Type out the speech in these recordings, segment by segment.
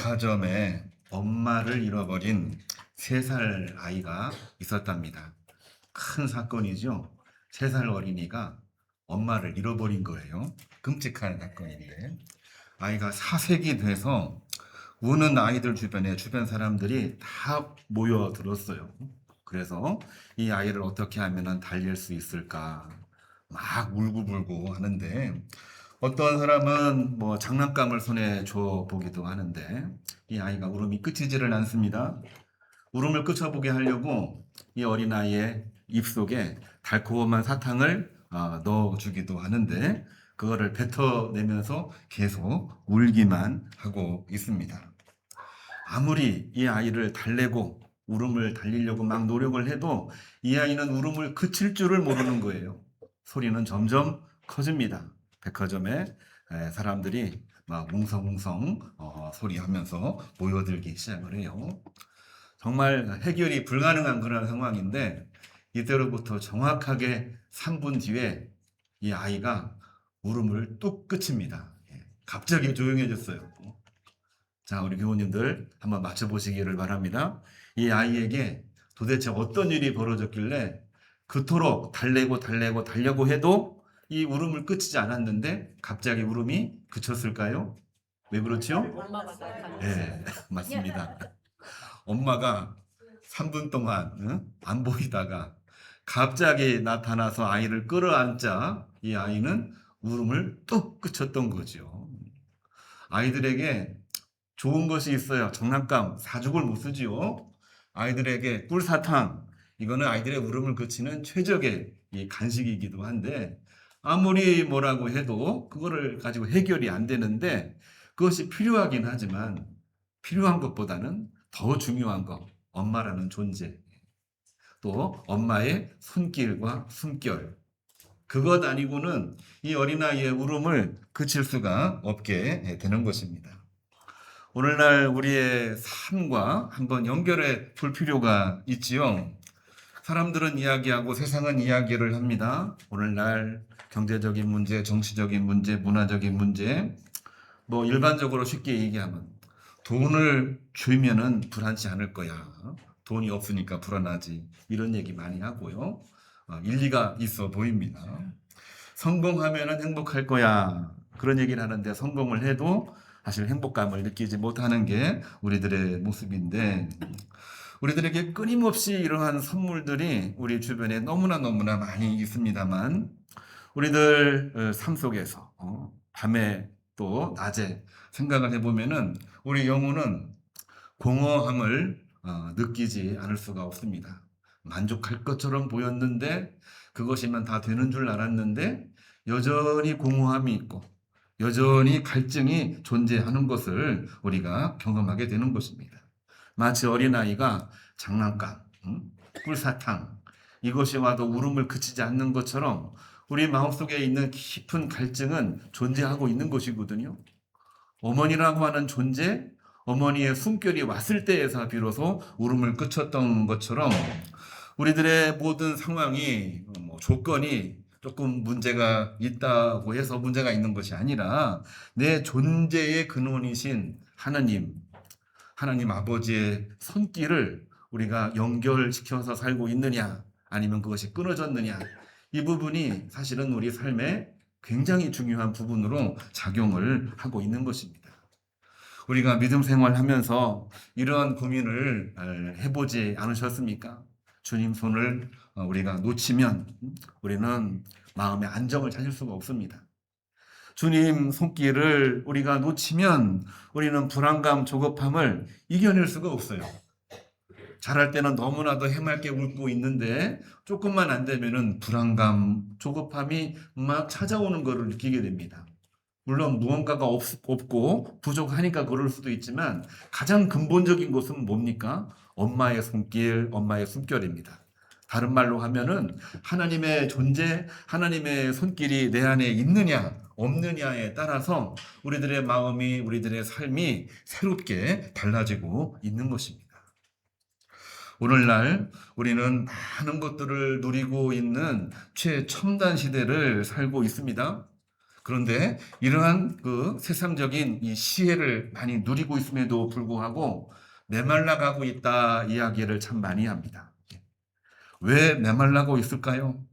백화점에 엄마를 잃어버린 3살 아이가 있었답니다. 큰 사건이죠. 3살 어린이가 엄마를 잃어버린 거예요. 끔찍한 사건인데 아이가 사색이 돼서 우는 아이들 주변에 주변 사람들이 다 모여들었어요. 그래서 이 아이를 어떻게 하면 달랠 수 있을까 막 울고불고 하는데 어떤 사람은 뭐 장난감을 손에 줘 보기도 하는데 이 아이가 울음이 그치지를 않습니다. 울음을 그쳐보게 하려고 이 어린아이의 입속에 달콤한 사탕을 넣어주기도 하는데 그거를 뱉어내면서 계속 울기만 하고 있습니다. 아무리 이 아이를 달래고 울음을 달리려고 막 노력을 해도 이 아이는 울음을 그칠 줄을 모르는 거예요. 소리는 점점 커집니다. 백화점에 사람들이 막 웅성웅성 소리하면서 모여들기 시작을 해요. 정말 해결이 불가능한 그런 상황인데 이때로부터 정확하게 3분 뒤에 이 아이가 울음을 뚝 그칩니다. 갑자기 조용해졌어요. 자, 우리 교우님들 한번 맞춰보시기를 바랍니다. 이 아이에게 도대체 어떤 일이 벌어졌길래 그토록 달래고 해도 이 울음을 그치지 않았는데 갑자기 울음이 그쳤을까요? 왜 그렇죠? 엄마가 나타났어요. 네, 맞습니다. 엄마가 3분 동안 안 보이다가 갑자기 나타나서 아이를 끌어안자 이 아이는 울음을 뚝 그쳤던 거죠. 아이들에게 좋은 것이 있어요. 장난감 사죽을 못 쓰지요. 아이들에게 꿀사탕 이거는 아이들의 울음을 그치는 최적의 이 간식이기도 한데 아무리 뭐라고 해도 그거를 가지고 해결이 안 되는데 그것이 필요하긴 하지만 필요한 것보다는 더 중요한 것 엄마라는 존재 또 엄마의 손길과 숨결 그것 아니고는 이 어린아이의 울음을 그칠 수가 없게 되는 것입니다. 오늘날 우리의 삶과 한번 연결해 볼 필요가 있지요. 사람들은 이야기하고 세상은 이야기를 합니다. 오늘날 경제적인 문제, 정치적인 문제, 문화적인 문제, 뭐 일반적으로 쉽게 얘기하면 돈을 주면은 불안치 않을 거야. 돈이 없으니까 불안하지. 이런 얘기 많이 하고요. 일리가 있어 보입니다. 성공하면은 행복할 거야. 그런 얘기를 하는데 성공을 해도 사실 행복감을 느끼지 못하는 게 우리들의 모습인데 우리들에게 끊임없이 이러한 선물들이 우리 주변에 너무나 많이 있습니다만 우리들 삶 속에서 밤에 또 낮에 생각을 해보면은 우리 영혼은 공허함을 느끼지 않을 수가 없습니다. 만족할 것처럼 보였는데 그것이면 다 되는 줄 알았는데 여전히 공허함이 있고 여전히 갈증이 존재하는 것을 우리가 경험하게 되는 것입니다. 마치 어린아이가 장난감, 꿀사탕 이것이 와도 울음을 그치지 않는 것처럼 우리 마음속에 있는 깊은 갈증은 존재하고 있는 것이거든요. 어머니라고 하는 존재, 어머니의 숨결이 왔을 때에서 비로소 울음을 그쳤던 것처럼 우리들의 모든 상황이 뭐 조건이 조금 문제가 있다고 해서 문제가 있는 것이 아니라 내 존재의 근원이신 하나님 아버지의 손길을 우리가 연결시켜서 살고 있느냐 아니면 그것이 끊어졌느냐 이 부분이 사실은 우리 삶에 굉장히 중요한 부분으로 작용을 하고 있는 것입니다. 우리가 믿음 생활하면서 이러한 고민을 해보지 않으셨습니까? 주님 손을 우리가 놓치면 우리는 마음의 안정을 찾을 수가 없습니다. 주님 손길을 우리가 놓치면 우리는 불안감, 조급함을 이겨낼 수가 없어요. 잘할 때는 너무나도 해맑게 웃고 있는데 조금만 안 되면은 불안감, 조급함이 막 찾아오는 것을 느끼게 됩니다. 물론 무언가가 없고 부족하니까 그럴 수도 있지만 가장 근본적인 것은 뭡니까? 엄마의 손길, 엄마의 숨결입니다. 다른 말로 하면은 하나님의 존재, 하나님의 손길이 내 안에 있느냐, 없느냐에 따라서 우리들의 마음이, 우리들의 삶이 새롭게 달라지고 있는 것입니다. 오늘날 우리는 많은 것들을 누리고 있는 최첨단 시대를 살고 있습니다. 그런데 이러한 그 세상적인 이 시혜를 많이 누리고 있음에도 불구하고 메말라가고 있다 이야기를 참 많이 합니다. 왜 메말라고 있을까요?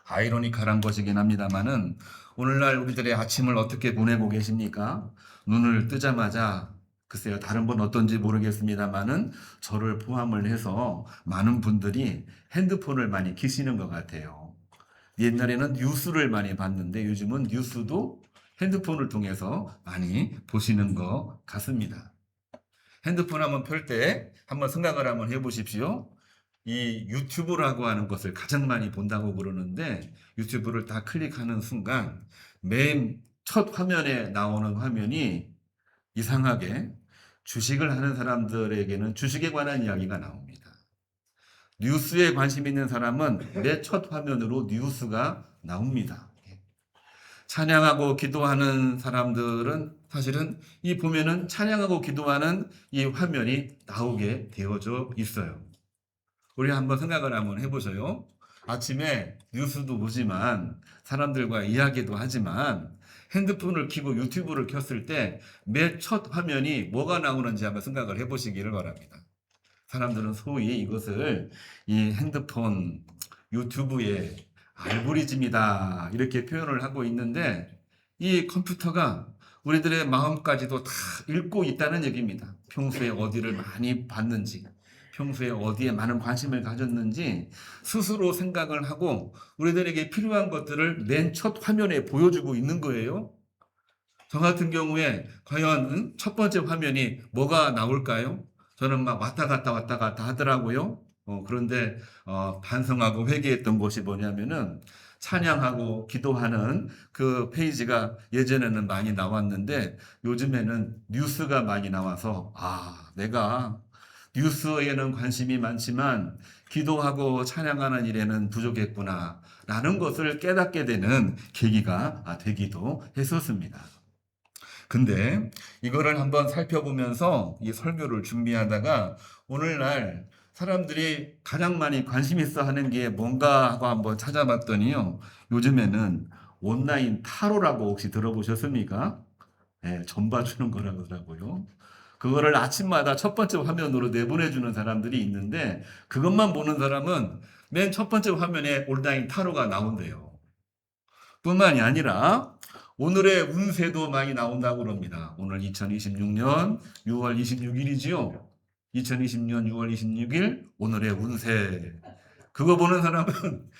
아이러니컬한 것이긴 합니다만은 오늘날 우리들의 아침을 어떻게 보내고 계십니까? 눈을 뜨자마자 글쎄요 다른 분 어떤지 모르겠습니다만은 저를 포함을 해서 많은 분들이 핸드폰을 많이 키시는 것 같아요. 옛날에는 뉴스를 많이 봤는데 요즘은 뉴스도 핸드폰을 통해서 많이 보시는 것 같습니다. 핸드폰 한번 펼 때 한번 생각을 한번 해보십시오. 이 유튜브라고 하는 것을 가장 많이 본다고 그러는데 유튜브를 다 클릭하는 순간 맨 첫 화면에 나오는 화면이 이상하게 주식을 하는 사람들에게는 주식에 관한 이야기가 나옵니다. 뉴스에 관심 있는 사람은 맨 첫 화면으로 뉴스가 나옵니다. 찬양하고 기도하는 사람들은 사실은 이 보면은 찬양하고 기도하는 이 화면이 나오게 되어져 있어요. 우리 한번 생각을 한번 해보세요. 아침에 뉴스도 보지만 사람들과 이야기도 하지만 핸드폰을 켜고 유튜브를 켰을 때 맨 첫 화면이 뭐가 나오는지 한번 생각을 해보시기를 바랍니다. 사람들은 소위 이것을 이 핸드폰 유튜브의 알고리즘이다 이렇게 표현을 하고 있는데 이 컴퓨터가 우리들의 마음까지도 다 읽고 있다는 얘기입니다. 평소에 어디를 많이 봤는지 평소에 어디에 많은 관심을 가졌는지 스스로 생각을 하고 우리들에게 필요한 것들을 맨 첫 화면에 보여주고 있는 거예요. 저 같은 경우에 과연 첫 번째 화면이 뭐가 나올까요? 저는 막 왔다 갔다 하더라고요. 그런데 반성하고 회개했던 것이 뭐냐면은 찬양하고 기도하는 그 페이지가 예전에는 많이 나왔는데 요즘에는 뉴스가 많이 나와서 내가 뉴스에는 관심이 많지만 기도하고 찬양하는 일에는 부족했구나 라는 것을 깨닫게 되는 계기가 되기도 했었습니다. 근데 이거를 한번 살펴보면서 이 설교를 준비하다가 오늘날 사람들이 가장 많이 관심 있어 하는 게 뭔가 하고 한번 찾아봤더니요. 요즘에는 온라인 타로라고 혹시 들어보셨습니까? 네, 점 봐주는 거라고 하더라고요. 그거를 아침마다 첫 번째 화면으로 내보내주는 사람들이 있는데 그것만 보는 사람은 맨 첫 번째 화면에 온라인 타로가 나온대요. 뿐만이 아니라 오늘의 운세도 많이 나온다고 그럽니다. 오늘 2026년 6월 26일이지요. 2020년 6월 26일 오늘의 운세. 그거 보는 사람은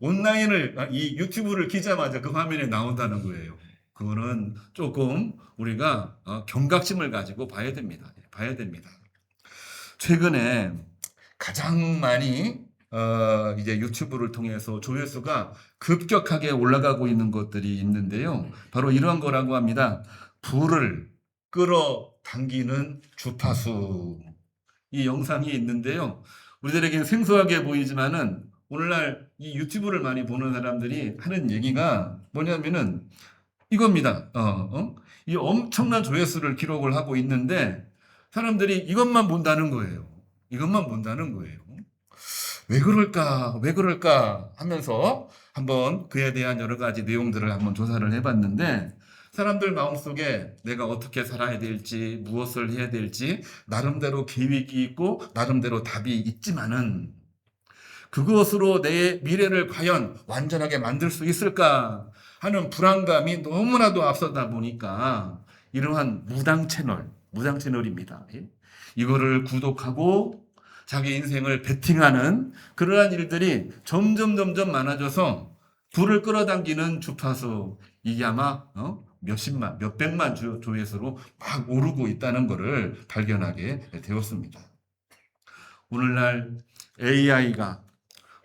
온라인을 이 유튜브를 키자마자 그 화면에 나온다는 거예요. 그거는 조금 우리가 경각심을 가지고 봐야 됩니다. 봐야 됩니다. 최근에 가장 많이 이제 유튜브를 통해서 조회수가 급격하게 올라가고 있는 것들이 있는데요. 바로 이런 거라고 합니다. 불을 끌어당기는 주파수. 이 영상이 있는데요. 우리들에겐 생소하게 보이지만은 오늘날 이 유튜브를 많이 보는 사람들이 하는 얘기가 뭐냐면은 이겁니다. 이 엄청난 조회수를 기록을 하고 있는데 사람들이 이것만 본다는 거예요. 이것만 본다는 거예요. 왜 그럴까? 왜 그럴까? 하면서 한번 그에 대한 여러 가지 내용들을 한번 조사를 해봤는데 사람들 마음속에 내가 어떻게 살아야 될지, 무엇을 해야 될지 나름대로 계획이 있고 나름대로 답이 있지만은 그것으로 내 미래를 과연 완전하게 만들 수 있을까 하는 불안감이 너무나도 앞서다 보니까 이러한 무당 채널입니다. 이거를 구독하고 자기 인생을 베팅하는 그러한 일들이 점점 많아져서 불을 끌어당기는 주파수 이게 아마 몇십만, 몇백만 조회수로 막 오르고 있다는 것을 발견하게 되었습니다. 오늘날 AI가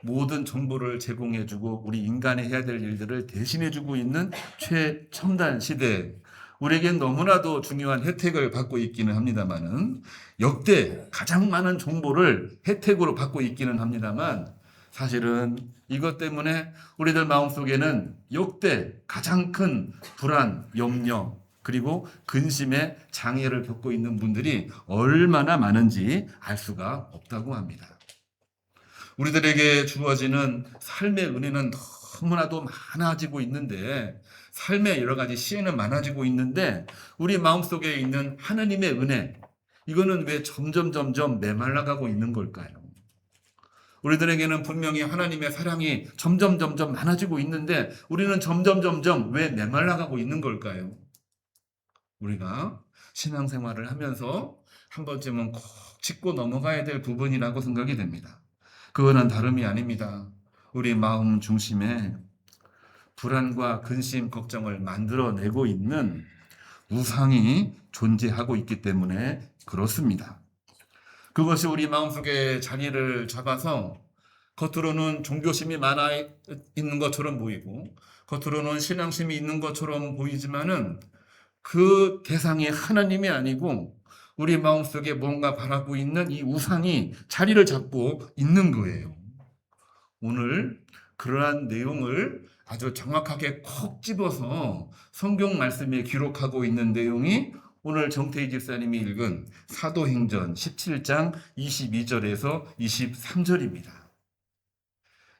모든 정보를 제공해주고 우리 인간이 해야 될 일들을 대신해주고 있는 최첨단 시대. 우리에겐 너무나도 중요한 혜택을 받고 있기는 합니다만은 역대 가장 많은 정보를 혜택으로 받고 있기는 합니다만 사실은 이것 때문에 우리들 마음속에는 역대 가장 큰 불안, 염려, 그리고 근심의 장애를 겪고 있는 분들이 얼마나 많은지 알 수가 없다고 합니다. 우리들에게 주어지는 삶의 은혜는 너무나도 많아지고 있는데 삶의 여러 가지 시행은 많아지고 있는데 우리 마음속에 있는 하나님의 은혜, 이거는 왜 점점 메말라가고 있는 걸까요? 우리들에게는 분명히 하나님의 사랑이 점점 많아지고 있는데 우리는 점점 왜 메말라가고 있는 걸까요? 우리가 신앙생활을 하면서 한 번쯤은 꼭 짚고 넘어가야 될 부분이라고 생각이 됩니다. 그거는 다름이 아닙니다. 우리 마음 중심에 불안과 근심, 걱정을 만들어내고 있는 우상이 존재하고 있기 때문에 그렇습니다. 그것이 우리 마음속에 자리를 잡아서 겉으로는 종교심이 많아 있는 것처럼 보이고 겉으로는 신앙심이 있는 것처럼 보이지만은 그 대상이 하나님이 아니고 우리 마음속에 뭔가 바라고 있는 이 우상이 자리를 잡고 있는 거예요. 오늘 그러한 내용을 아주 정확하게 콕 집어서 성경 말씀에 기록하고 있는 내용이 오늘 정태희 집사님이 읽은 사도행전 17장 22절에서 23절입니다.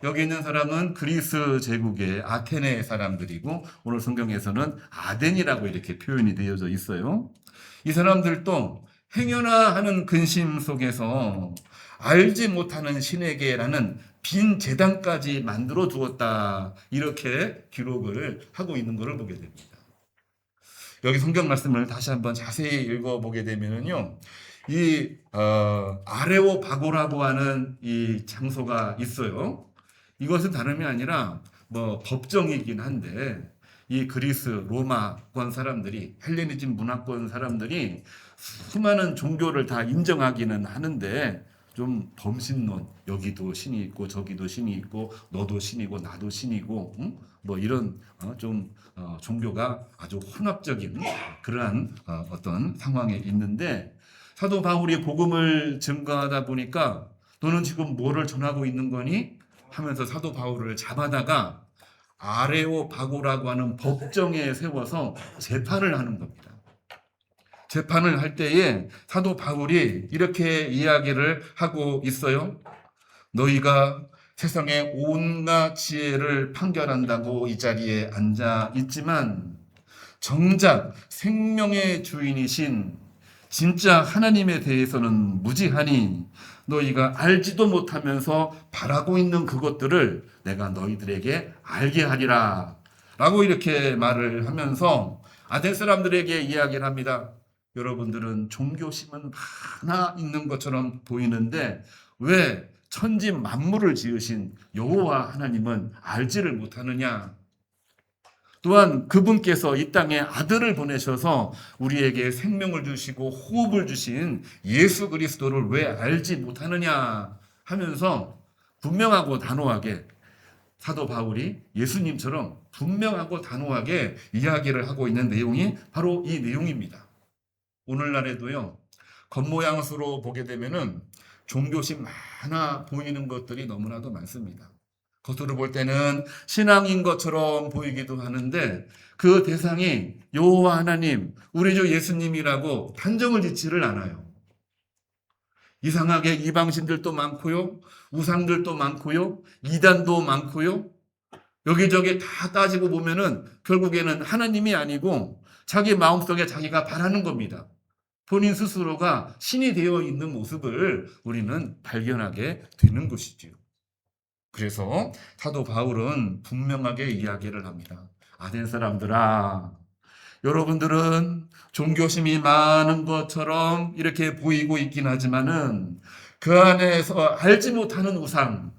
여기 있는 사람은 그리스 제국의 아테네 사람들이고 오늘 성경에서는 아덴이라고 이렇게 표현이 되어져 있어요. 이 사람들도 행여나 하는 근심 속에서 알지 못하는 신에게라는 빈 제단까지 만들어 두었다, 이렇게 기록을 하고 있는 것을 보게 됩니다. 여기 성경 말씀을 다시 한번 자세히 읽어보게 되면요, 이 아레오바고라고 하는 이 장소가 있어요. 이것은 다름이 아니라 뭐 법정이긴 한데 이 그리스 로마권 사람들이, 헬레니즘 문화권 사람들이 수많은 종교를 다 인정하기는 하는데 좀 범신론, 여기도 신이 있고 저기도 신이 있고 너도 신이고 나도 신이고 뭐 이런 종교가 아주 혼합적인 그러한 어떤 상황에 있는데, 사도 바울이 복음을 증거하다 보니까 너는 지금 뭐를 전하고 있는 거니? 하면서 사도 바울을 잡아다가 아레오바고라고 하는 법정에 세워서 재판을 하는 겁니다. 재판을 할 때에 사도 바울이 이렇게 이야기를 하고 있어요. 너희가 세상의 온갖 지혜를 판결한다고 이 자리에 앉아 있지만 정작 생명의 주인이신 진짜 하나님에 대해서는 무지하니 너희가 알지도 못하면서 바라고 있는 그것들을 내가 너희들에게 알게 하리라 라고 이렇게 말을 하면서 아덴 사람들에게 이야기를 합니다. 여러분들은 종교심은 많아 있는 것처럼 보이는데 왜 천지 만물을 지으신 여호와 하나님은 알지를 못하느냐? 또한 그분께서 이 땅에 아들을 보내셔서 우리에게 생명을 주시고 호흡을 주신 예수 그리스도를 왜 알지 못하느냐 하면서 분명하고 단호하게 사도 바울이 예수님처럼 분명하고 단호하게 이야기를 하고 있는 내용이 바로 이 내용입니다. 오늘날에도요, 겉모양으로 보게 되면은 종교심 많아 보이는 것들이 너무나도 많습니다. 겉으로 볼 때는 신앙인 것처럼 보이기도 하는데 그 대상이 여호와 하나님, 우리 주 예수님이라고 단정을 짓지를 않아요. 이상하게 이방신들도 많고요, 우상들도 많고요, 이단도 많고요. 여기저기 다 따지고 보면은 결국에는 하나님이 아니고 자기 마음속에 자기가 바라는 겁니다. 본인 스스로가 신이 되어 있는 모습을 우리는 발견하게 되는 것이지요. 그래서 사도 바울은 분명하게 이야기를 합니다. 아덴 사람들아, 여러분들은 종교심이 많은 것처럼 이렇게 보이고 있긴 하지만은 그 안에서 알지 못하는 우상,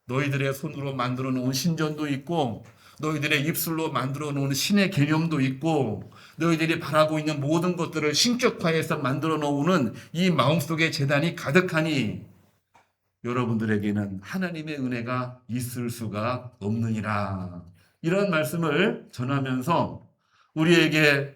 너희들의 손으로 만들어 놓은 신전도 있고 너희들의 입술로 만들어 놓은 신의 개념도 있고 너희들이 바라고 있는 모든 것들을 신격화해서 만들어 놓는 이 마음속에 재단이 가득하니 여러분들에게는 하나님의 은혜가 있을 수가 없느니라. 이런 말씀을 전하면서 우리에게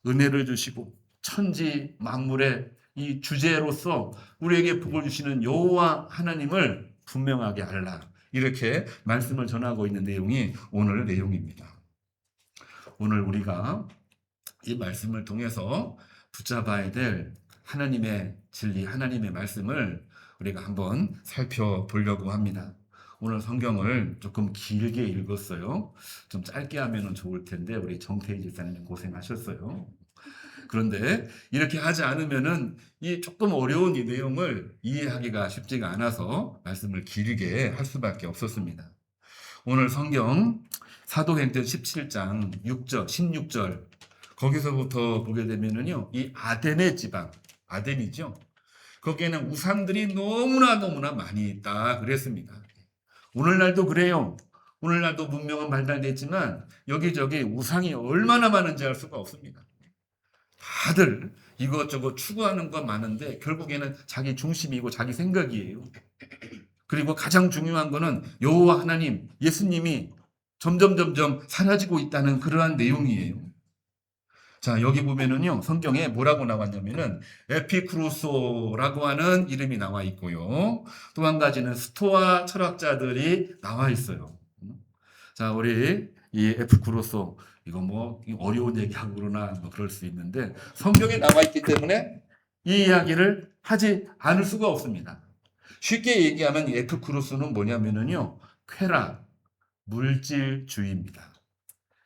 은혜를 주시고 천지 만물의 이 주제로서 우리에게 복을 주시는 여호와 하나님을 분명하게 알라, 이렇게 말씀을 전하고 있는 내용이 오늘 내용입니다. 오늘 우리가 이 말씀을 통해서 붙잡아야 될 하나님의 진리, 하나님의 말씀을 우리가 한번 살펴보려고 합니다. 오늘 성경을 조금 길게 읽었어요. 좀 짧게 하면 좋을 텐데 우리 정태희 집사님 고생하셨어요. 그런데 이렇게 하지 않으면은 이 조금 어려운 이 내용을 이해하기가 쉽지가 않아서 말씀을 길게 할 수밖에 없었습니다. 오늘 성경 사도행전 17장 6절, 16절 거기서부터 보게 되면은요, 이 아덴의 지방, 아덴이죠. 거기에는 우상들이 너무나 많이 있다 그랬습니다. 오늘날도 그래요. 오늘날도 문명은 발달됐지만 여기저기 우상이 얼마나 많은지 알 수가 없습니다. 다들 이것저것 추구하는 건 많은데 결국에는 자기 중심이고 자기 생각이에요. 그리고 가장 중요한 거는 여호와 하나님, 예수님이 점점 사라지고 있다는 그러한 내용이에요. 자, 여기 보면은요, 성경에 뭐라고 나왔냐면은 에피쿠로소라고 하는 이름이 나와 있고요. 또 한 가지는 스토아 철학자들이 나와 있어요. 자, 우리 이 에피쿠로소, 이거 뭐 어려운 얘기하고 그러나 뭐 그럴 수 있는데 성경에 나와 있기 때문에 이 이야기를 하지 않을 수가 없습니다. 쉽게 얘기하면 이 에피쿠로스는 뭐냐면은요, 쾌락, 물질주의입니다.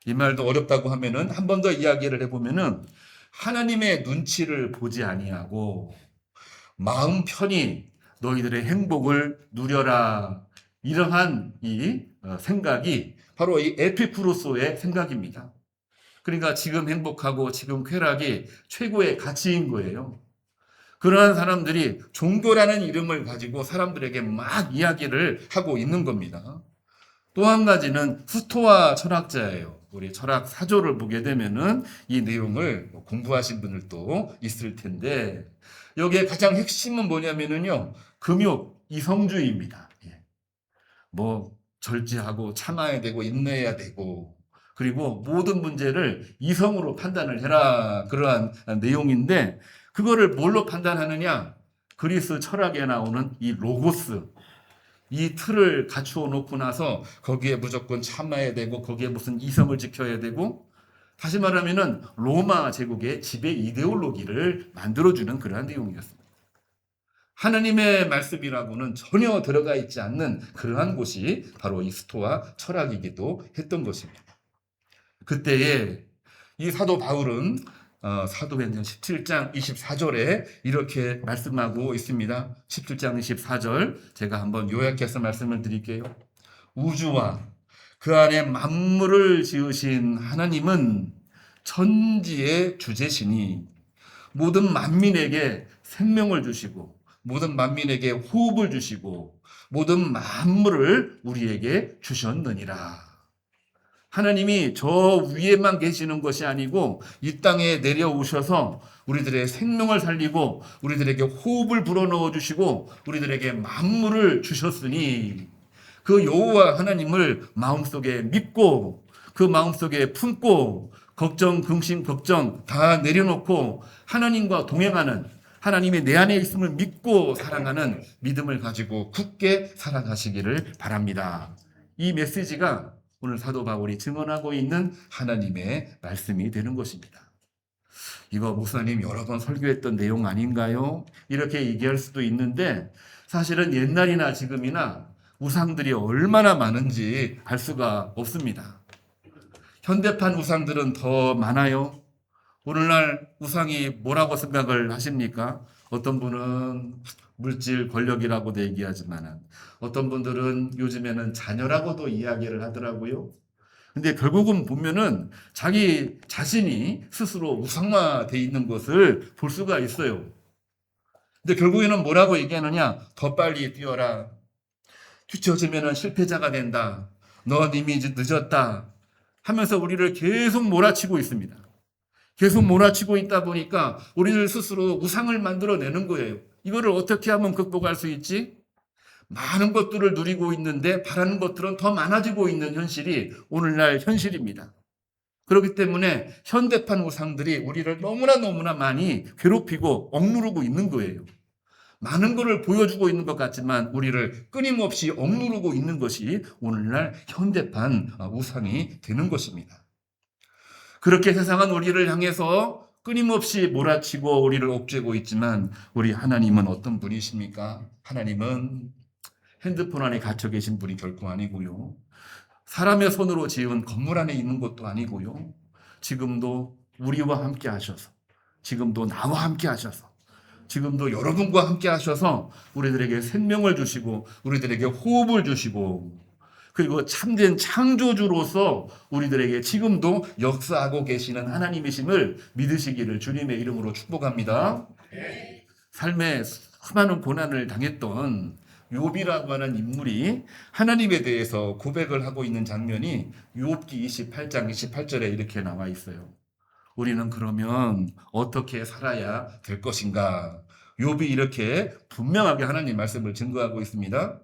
이 말도 어렵다고 하면은 한 번 더 이야기를 해보면은 하나님의 눈치를 보지 아니하고 마음 편히 너희들의 행복을 누려라. 이러한 이 생각이 바로 이 에피쿠로스의 생각입니다. 그러니까 지금 행복하고 지금 쾌락이 최고의 가치인 거예요. 그러한 사람들이 종교라는 이름을 가지고 사람들에게 막 이야기를 하고 있는 겁니다. 또 한 가지는 스토아 철학자예요. 우리 철학 사조를 보게 되면은 이 내용을 공부하신 분들도 있을 텐데 여기에 가장 핵심은 뭐냐면은요, 금욕, 이성주의입니다. 뭐 절제하고 참아야 되고 인내해야 되고 그리고 모든 문제를 이성으로 판단을 해라 그러한 내용인데 그거를 뭘로 판단하느냐? 그리스 철학에 나오는 이 로고스 이 틀을 갖추어 놓고 나서 거기에 무조건 참아야 되고 거기에 무슨 이성을 지켜야 되고 다시 말하면은 로마 제국의 지배 이데올로기를 만들어주는 그러한 내용이었습니다. 하나님의 말씀이라고는 전혀 들어가 있지 않는 그러한 곳이 바로 이 스토아 철학이기도 했던 것입니다. 그때에 이 사도 바울은 사도행전 17장 24절에 이렇게 말씀하고 있습니다. 17장 24절 제가 한번 요약해서 말씀을 드릴게요. 우주와 그 안에 만물을 지으신 하나님은 천지의 주제시니 모든 만민에게 생명을 주시고 모든 만민에게 호흡을 주시고 모든 만물을 우리에게 주셨느니라. 하나님이 저 위에만 계시는 것이 아니고 이 땅에 내려오셔서 우리들의 생명을 살리고 우리들에게 호흡을 불어넣어 주시고 우리들에게 만물을 주셨으니 그 여호와 하나님을 마음속에 믿고 그 마음속에 품고 걱정, 근심, 걱정 다 내려놓고 하나님과 동행하는 하나님이 내 안에 있음을 믿고 사랑하는 믿음을 가지고 굳게 살아가시기를 바랍니다. 이 메시지가 오늘 사도 바울이 증언하고 있는 하나님의 말씀이 되는 것입니다. 이거 목사님 여러 번 설교했던 내용 아닌가요? 이렇게 얘기할 수도 있는데 사실은 옛날이나 지금이나 우상들이 얼마나 많은지 알 수가 없습니다. 현대판 우상들은 더 많아요. 오늘날 우상이 뭐라고 생각을 하십니까? 어떤 분은 물질 권력이라고도 얘기하지만 어떤 분들은 요즘에는 자녀라고도 이야기를 하더라고요. 근데 결국은 보면은 자기 자신이 스스로 우상화되어 있는 것을 볼 수가 있어요. 근데 결국에는 뭐라고 얘기하느냐? 더 빨리 뛰어라. 뒤처지면은 실패자가 된다. 넌 이미 늦었다. 하면서 우리를 계속 몰아치고 있습니다. 계속 몰아치고 있다 보니까 우리들 스스로 우상을 만들어내는 거예요. 이거를 어떻게 하면 극복할 수 있지? 많은 것들을 누리고 있는데 바라는 것들은 더 많아지고 있는 현실이 오늘날 현실입니다. 그렇기 때문에 현대판 우상들이 우리를 너무나 많이 괴롭히고 억누르고 있는 거예요. 많은 것을 보여주고 있는 것 같지만 우리를 끊임없이 억누르고 있는 것이 오늘날 현대판 우상이 되는 것입니다. 그렇게 세상은 우리를 향해서 끊임없이 몰아치고 우리를 옥죄고 있지만 우리 하나님은 어떤 분이십니까? 하나님은 핸드폰 안에 갇혀 계신 분이 결코 아니고요. 사람의 손으로 지은 건물 안에 있는 것도 아니고요. 지금도 우리와 함께 하셔서, 지금도 나와 함께 하셔서, 지금도 여러분과 함께 하셔서 우리들에게 생명을 주시고 우리들에게 호흡을 주시고 그리고 참된 창조주로서 우리들에게 지금도 역사하고 계시는 하나님이심을 믿으시기를 주님의 이름으로 축복합니다. 삶에 수많은 고난을 당했던 욥이라고 하는 인물이 하나님에 대해서 고백을 하고 있는 장면이 욥기 28장 28절에 이렇게 나와 있어요. 우리는 그러면 어떻게 살아야 될 것인가? 욥이 이렇게 분명하게 하나님 말씀을 증거하고 있습니다.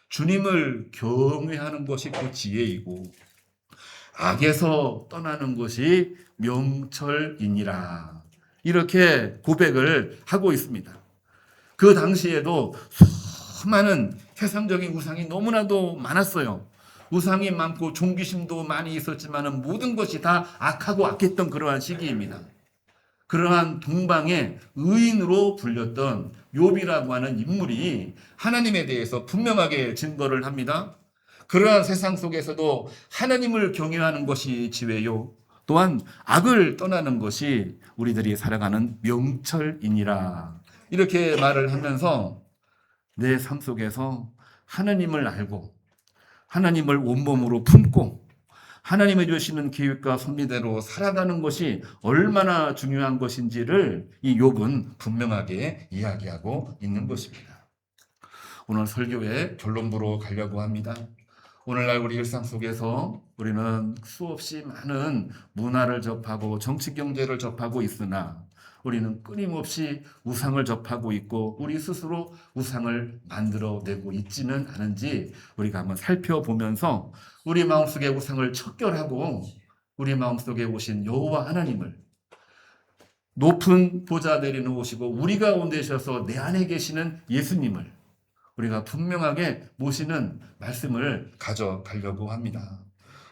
주님을 경외하는 것이 곧 지혜이고 악에서 떠나는 것이 명철이니라. 이렇게 고백을 하고 있습니다. 그 당시에도 수많은 세상적인 우상이 너무나도 많았어요. 우상이 많고 종기심도 많이 있었지만 모든 것이 다 악하고 악했던 그러한 시기입니다. 그러한 동방의 의인으로 불렸던 욥이라고 하는 인물이 하나님에 대해서 분명하게 증거를 합니다. 그러한 세상 속에서도 하나님을 경외하는 것이 지혜요. 또한 악을 떠나는 것이 우리들이 살아가는 명철이니라. 이렇게 말을 하면서 내 삶 속에서 하나님을 알고 하나님을 온몸으로 품고 하나님이 주시는 계획과 섭리대로 살아가는 것이 얼마나 중요한 것인지를 이 욥은 분명하게 이야기하고 있는 것입니다. 오늘 설교의 결론부로 가려고 합니다. 오늘날 우리 일상 속에서 우리는 수없이 많은 문화를 접하고 정치 경제를 접하고 있으나 우리는 끊임없이 우상을 접하고 있고 우리 스스로 우상을 만들어내고 있지는 않은지 우리가 한번 살펴보면서 우리 마음속에 우상을 척결하고 우리 마음속에 오신 여호와 하나님을 높은 보좌 내려놓으시고 우리 가운데 오셔서 내 안에 계시는 예수님을 우리가 분명하게 모시는 말씀을 가져가려고 합니다.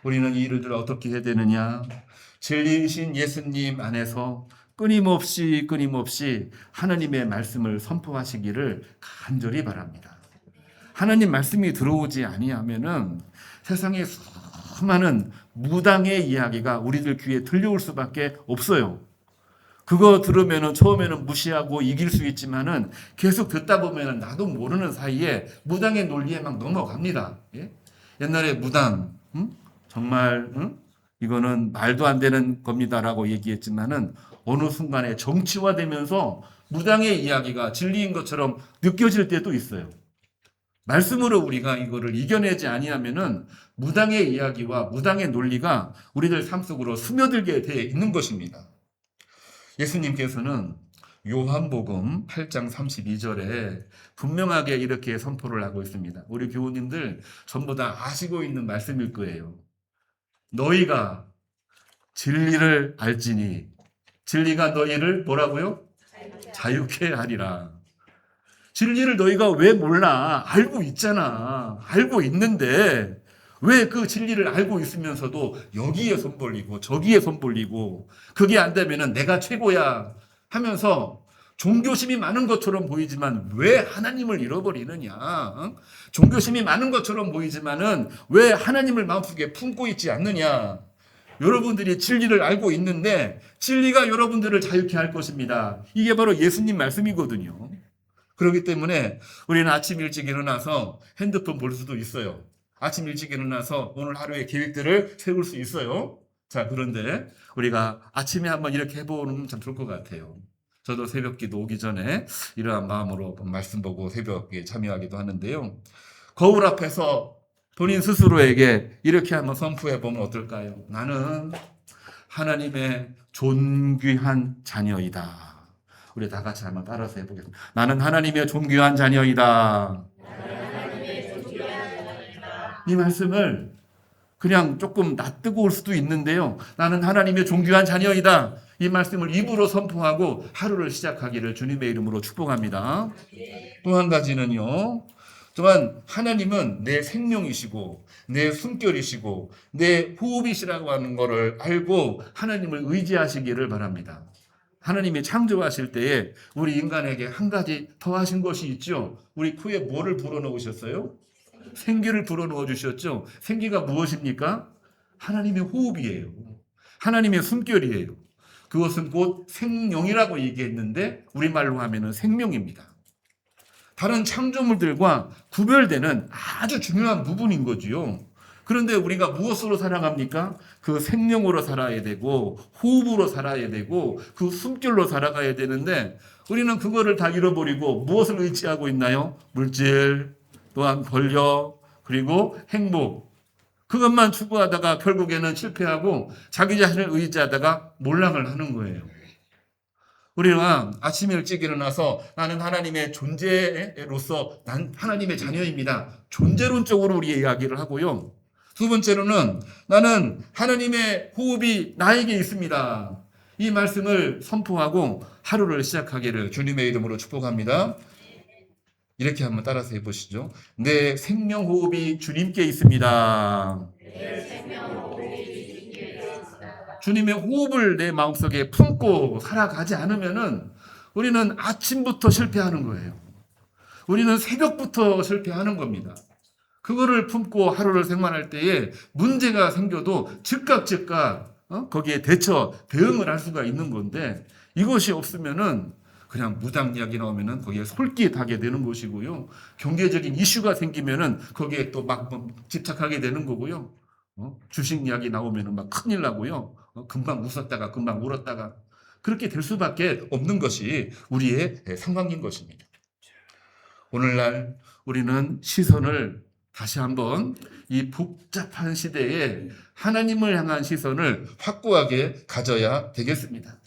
우리는 이 일을 어떻게 해야 되느냐? 진리이신 예수님 안에서 끊임없이 하나님의 말씀을 선포하시기를 간절히 바랍니다. 하나님 말씀이 들어오지 아니하면은 세상에 수많은 무당의 이야기가 우리들 귀에 들려올 수밖에 없어요. 그거 들으면은 처음에는 무시하고 이길 수 있지만은 계속 듣다 보면은 나도 모르는 사이에 무당의 논리에 막 넘어갑니다. 예? 옛날에 무당, 정말, 이거는 말도 안 되는 겁니다라고 얘기했지만은 어느 순간에 정치화되면서 무당의 이야기가 진리인 것처럼 느껴질 때도 있어요. 말씀으로 우리가 이거를 이겨내지 아니하면은 무당의 이야기와 무당의 논리가 우리들 삶 속으로 스며들게 되어 있는 것입니다. 예수님께서는 요한복음 8장 32절에 분명하게 이렇게 선포를 하고 있습니다. 우리 교우님들 전부 다 아시고 있는 말씀일 거예요. 너희가 진리를 알지니 진리가 너희를 뭐라고요? 자유케 하리라. 진리를 너희가 왜 몰라? 알고 있잖아. 알고 있는데 왜 그 진리를 알고 있으면서도 여기에 손 벌리고 저기에 손 벌리고 그게 안 되면은 내가 최고야 하면서 종교심이 많은 것처럼 보이지만 왜 하나님을 잃어버리느냐? 종교심이 많은 것처럼 보이지만은 왜 하나님을 마음속에 품고 있지 않느냐? 여러분들이 진리를 알고 있는데 진리가 여러분들을 자유케 할 것입니다. 이게 바로 예수님 말씀이거든요. 그렇기 때문에 우리는 아침 일찍 일어나서 핸드폰 볼 수도 있어요. 아침 일찍 일어나서 오늘 하루의 계획들을 세울 수 있어요. 자, 그런데 우리가 아침에 한번 이렇게 해보면 참 좋을 것 같아요. 저도 새벽 기도 오기 전에 이러한 마음으로 말씀 보고 새벽에 참여하기도 하는데요. 거울 앞에서 본인 스스로에게 이렇게 한번 선포해 보면 어떨까요? 나는 하나님의 존귀한 자녀이다. 우리 다 같이 한번 따라서 해보겠습니다. 나는 하나님의 존귀한 자녀이다. 이 말씀을 그냥 조금 낯뜨고 올 수도 있는데요. 나는 하나님의 존귀한 자녀이다. 이 말씀을 입으로 선포하고 하루를 시작하기를 주님의 이름으로 축복합니다. 또 한 가지는요. 또한 하나님은 내 생명이시고 내 숨결이시고 내 호흡이시라고 하는 것을 알고 하나님을 의지하시기를 바랍니다. 하나님이 창조하실 때에 우리 인간에게 한 가지 더 하신 것이 있죠. 우리 코에 뭐를 불어넣으셨어요? 생기를 불어넣어 주셨죠. 생기가 무엇입니까? 하나님의 호흡이에요. 하나님의 숨결이에요. 그것은 곧 생명이라고 얘기했는데 우리말로 하면은 생명입니다. 다른 창조물들과 구별되는 아주 중요한 부분인 거지요. 그런데 우리가 무엇으로 살아갑니까? 그 생명으로 살아야 되고 호흡으로 살아야 되고 그 숨결로 살아가야 되는데 우리는 그거를 다 잃어버리고 무엇을 의지하고 있나요? 물질, 또한 권력, 그리고 행복. 그것만 추구하다가 결국에는 실패하고 자기 자신을 의지하다가 몰락을 하는 거예요. 우리가 아침 일찍 일어나서 나는 하나님의 존재로서 난 하나님의 자녀입니다. 존재론적으로 우리 이야기를 하고요. 두 번째로는 나는 하나님의 호흡이 나에게 있습니다. 이 말씀을 선포하고 하루를 시작하기를 주님의 이름으로 축복합니다. 이렇게 한번 따라서 해보시죠. 내 생명 호흡이 주님께 있습니다. 주님의 호흡을 내 마음속에 품고 살아가지 않으면은 우리는 아침부터 실패하는 거예요. 우리는 새벽부터 실패하는 겁니다. 그거를 품고 하루를 생활할 때에 문제가 생겨도 즉각 거기에 대응을 할 수가 있는 건데 이것이 없으면은 그냥 무당 이야기 나오면은 거기에 솔깃하게 되는 것이고요. 경제적인 이슈가 생기면은 거기에 또 막 집착하게 되는 거고요. 주식 이야기 나오면은 막 큰일 나고요. 금방 웃었다가 금방 울었다가 그렇게 될 수밖에 없는 것이 우리의 상황인 것입니다. 오늘날 우리는 시선을 다시 한번 이 복잡한 시대에 하나님을 향한 시선을 확고하게 가져야 되겠습니다.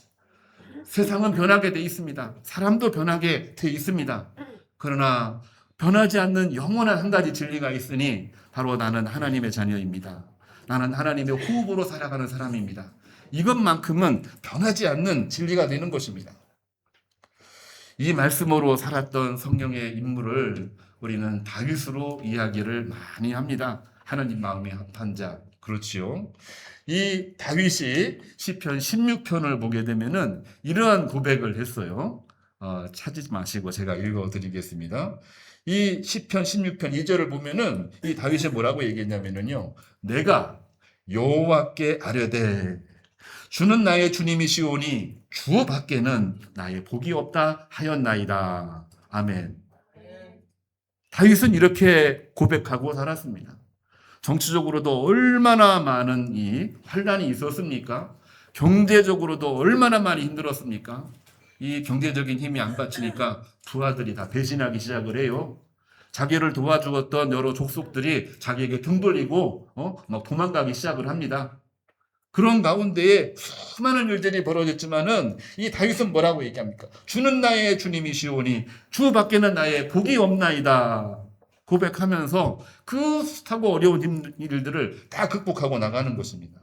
세상은 변하게 돼 있습니다. 사람도 변하게 돼 있습니다. 그러나 변하지 않는 영원한 한 가지 진리가 있으니 바로 나는 하나님의 자녀입니다. 나는 하나님의 호흡으로 살아가는 사람입니다. 이것만큼은 변하지 않는 진리가 되는 것입니다. 이 말씀으로 살았던 성경의 인물을 우리는 다윗으로 이야기를 많이 합니다. 하나님 마음에 합한 자. 그렇지요. 이 다윗이 시편 16편을 보게 되면은 이러한 고백을 했어요. 찾지 마시고 제가 읽어드리겠습니다. 이 시편 16편 2절을 보면은 이 다윗이 뭐라고 얘기했냐면요. 내가 여호와께 아뢰되 주는 나의 주님이시오니 주 밖에는 나의 복이 없다 하였나이다. 아멘. 다윗은 이렇게 고백하고 살았습니다. 정치적으로도 얼마나 많은 이 환란이 있었습니까? 경제적으로도 얼마나 많이 힘들었습니까? 이 경제적인 힘이 안 받치니까 부하들이 다 배신하기 시작을 해요. 자기를 도와주었던 여러 족속들이 자기에게 등 돌리고 막 도망가기 시작을 합니다. 그런 가운데에 수많은 일들이 벌어졌지만은 이 다윗은 뭐라고 얘기합니까? 주는 나의 주님이시오니 주 밖에는 나의 복이 없나이다. 고백하면서 그 숱하고 어려운 일들을 다 극복하고 나가는 것입니다.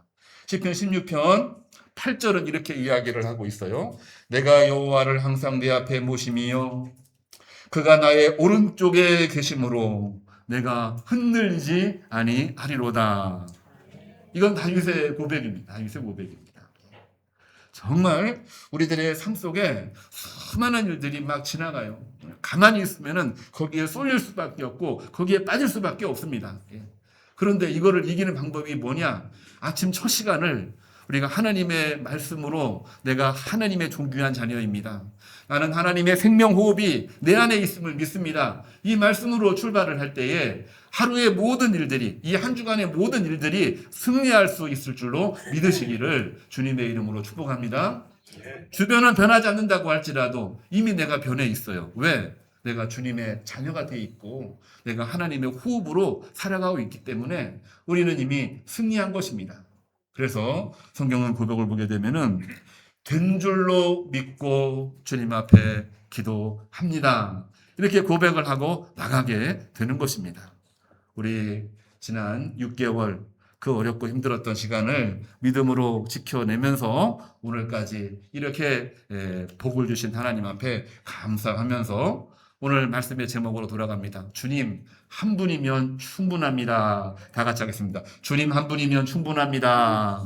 시편 16편 8절은 이렇게 이야기를 하고 있어요. 내가 여호와를 항상 내 앞에 모심이요 그가 나의 오른쪽에 계심으로 내가 흔들리지 아니하리로다. 이건 다윗의 고백입니다. 다윗의 고백입니다. 정말 우리들의 삶 속에 수많은 일들이 막 지나가요. 가만히 있으면은 거기에 쏠릴 수밖에 없고 거기에 빠질 수밖에 없습니다. 그런데 이거를 이기는 방법이 뭐냐? 아침 첫 시간을 우리가 하나님의 말씀으로 내가 하나님의 존귀한 자녀입니다. 나는 하나님의 생명 호흡이 내 안에 있음을 믿습니다. 이 말씀으로 출발을 할 때에 하루의 모든 일들이 이 한 주간의 모든 일들이 승리할 수 있을 줄로 믿으시기를 주님의 이름으로 축복합니다. 주변은 변하지 않는다고 할지라도 이미 내가 변해 있어요. 왜? 내가 주님의 자녀가 돼 있고 내가 하나님의 호흡으로 살아가고 있기 때문에 우리는 이미 승리한 것입니다. 그래서 성경은 고백을 보게 되면은 된 줄로 믿고 주님 앞에 기도합니다. 이렇게 고백을 하고 나가게 되는 것입니다. 우리 지난 6개월 그 어렵고 힘들었던 시간을 믿음으로 지켜내면서 오늘까지 이렇게 복을 주신 하나님 앞에 감사하면서 오늘 말씀의 제목으로 돌아갑니다. 주님 한 분이면 충분합니다. 다 같이 하겠습니다. 주님 한 분이면 충분합니다.